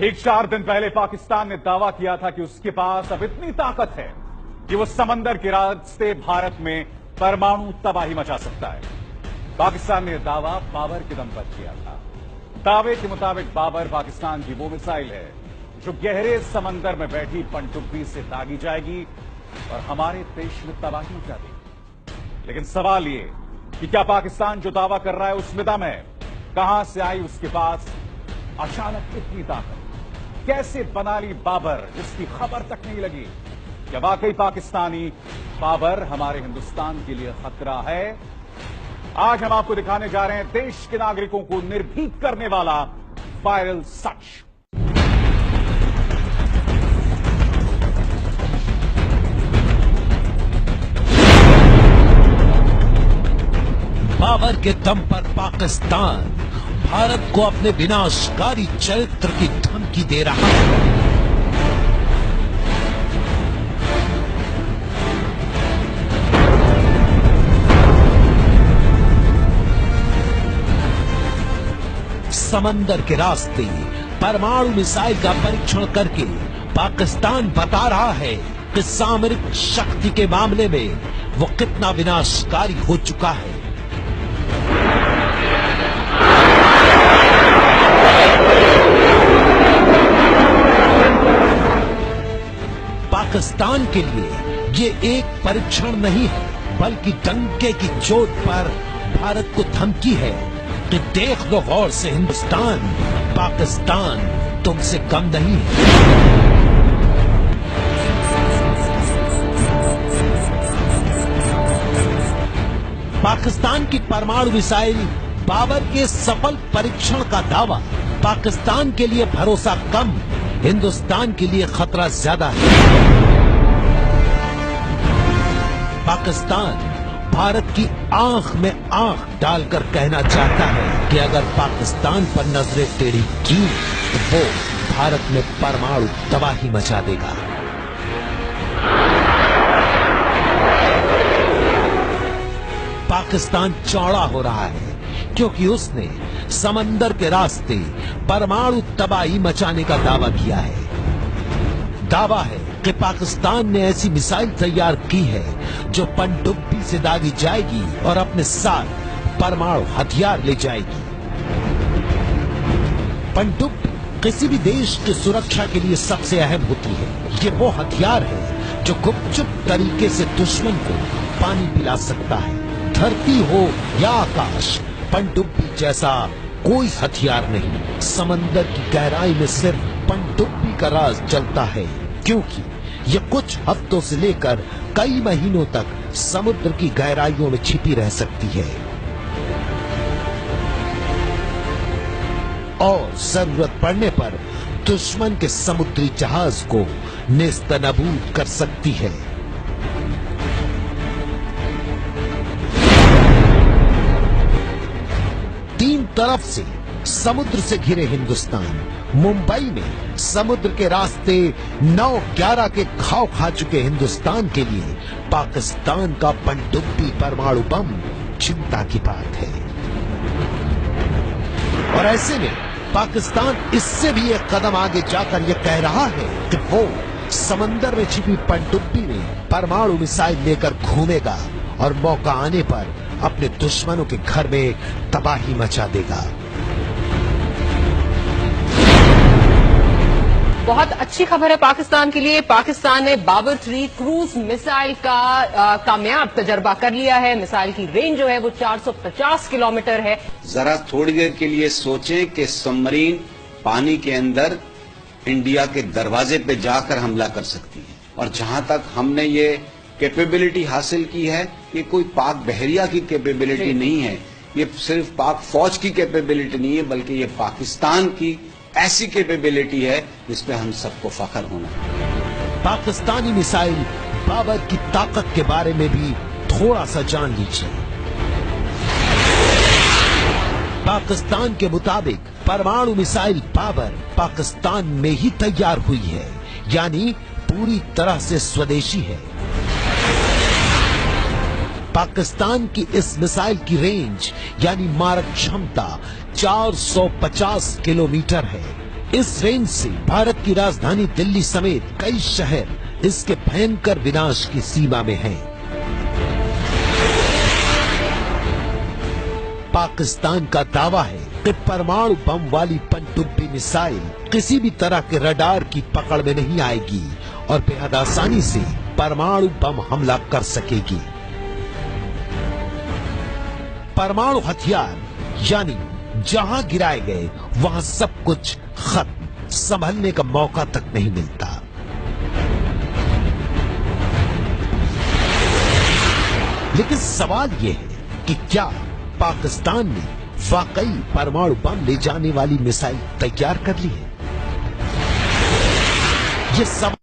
ठीक 4 दिन पहले पाकिस्तान ने दावा किया था कि उसके पास अब इतनी ताकत है कि वो समंदर के रास्ते भारत में परमाणु तबाही मचा सकता है। पाकिस्तान ने दावा बाबर के दम पर किया था। दावे के मुताबिक बाबर पाकिस्तान की वो मिसाइल है जो गहरे समंदर में बैठी पनडुब्बी से दागी जाएगी और हमारे देश में तबाही मचा देगी। लेकिन सवाल ये कि क्या पाकिस्तान जो दावा कर रहा है उसमें दम है? कहां से आई उसके पास अचानक इतनी ताकत? कैसे बना ली बाबर जिसकी खबर तक नहीं लगी? क्या वाकई पाकिस्तानी बाबर हमारे हिंदुस्तान के लिए खतरा है? आज हम आपको दिखाने जा रहे हैं देश के नागरिकों को निर्भीक करने वाला वायरल सच। बाबर के दम पर पाकिस्तान भारत को अपने विनाशकारी चरित्र की धमकी दे रहा है। समंदर के रास्ते परमाणु मिसाइल का परीक्षण करके पाकिस्तान बता रहा है कि सामरिक शक्ति के मामले में वो कितना विनाशकारी हो चुका है। पाकिस्तान के लिए ये एक परीक्षण नहीं है बल्कि डंके की चोट पर भारत को धमकी है कि देख लो गौर से हिंदुस्तान, पाकिस्तान तुमसे कम नहीं है। पाकिस्तान की परमाणु मिसाइल बाबर के सफल परीक्षण का दावा। पाकिस्तान के लिए भरोसा कम, हिंदुस्तान के लिए खतरा ज्यादा है। पाकिस्तान भारत की आंख में आंख डालकर कहना चाहता है कि अगर पाकिस्तान पर नजरें टेढ़ी की तो वो भारत में परमाणु तबाही मचा देगा। पाकिस्तान चौड़ा हो रहा है क्योंकि उसने समंदर के रास्ते परमाणु तबाही मचाने का दावा किया है। दावा है कि पाकिस्तान ने ऐसी मिसाइल तैयार की है जो पनडुब्बी से दागी जाएगी और अपने साथ परमाणु हथियार ले जाएगी। पनडुब्बी किसी भी देश की सुरक्षा के लिए सबसे अहम होती है। ये वो हथियार है जो गुपचुप तरीके से दुश्मन को पानी पिला सकता है। धरती हो या आकाश, पनडुब्बी जैसा कोई हथियार नहीं। समंदर की गहराई में सिर्फ पनडुब्बी का राज चलता है क्योंकि ये कुछ हफ्तों से लेकर कई महीनों तक समुद्र की गहराइयों में छिपी रह सकती है और जरूरत पड़ने पर दुश्मन के समुद्री जहाज को नेस्तनाबूद कर सकती है। तीन तरफ से समुद्र से घिरे हिंदुस्तान, मुंबई में समुद्र के रास्ते 9/11 के घाव खा चुके हिंदुस्तान के लिए पाकिस्तान का पनडुब्बी परमाणु बम चिंता की बात है। और ऐसे में पाकिस्तान इससे भी एक कदम आगे जाकर यह कह रहा है कि वो समंदर में छिपी पनडुब्बी में परमाणु मिसाइल लेकर घूमेगा और मौका आने पर अपने दुश्मनों के घर में तबाही मचा देगा। बहुत अच्छी खबर है पाकिस्तान के लिए। पाकिस्तान ने बाबर 3 क्रूज मिसाइल का कामयाब तजर्बा कर लिया है। मिसाइल की रेंज जो है वो 450 किलोमीटर है। जरा थोड़ी देर के लिए सोचें कि सबमरीन पानी के अंदर इंडिया के दरवाजे पे जाकर हमला कर सकती है। और जहां तक हमने ये कैपेबिलिटी हासिल की है, ये कोई पाक बहरिया की कैपेबिलिटी नहीं है, ये सिर्फ पाक फौज की कैपेबिलिटी नहीं है, बल्कि ये पाकिस्तान की ऐसी कैपेबिलिटी है जिस पे हम सबको फख्र होना है। पाकिस्तानी मिसाइल बाबर की ताकत के बारे में भी थोड़ा सा जान लीजिए। पाकिस्तान के मुताबिक परमाणु मिसाइल बाबर पाकिस्तान में ही तैयार हुई है, यानी पूरी तरह से स्वदेशी है। पाकिस्तान की इस मिसाइल की रेंज यानी मारक क्षमता 450 किलोमीटर है। इस रेंज से भारत की राजधानी दिल्ली समेत कई शहर इसके भयंकर विनाश की सीमा में हैं। पाकिस्तान का दावा है कि परमाणु बम वाली पनडुब्बी मिसाइल किसी भी तरह के रडार की पकड़ में नहीं आएगी और बेहद आसानी से परमाणु बम हमला कर सकेगी। परमाणु हथियार यानी जहां गिराए गए वहां सब कुछ खत्म, संभलने का मौका तक नहीं मिलता। लेकिन सवाल यह है कि क्या पाकिस्तान ने वाकई परमाणु बम ले जाने वाली मिसाइल तैयार कर ली है? ये सवाल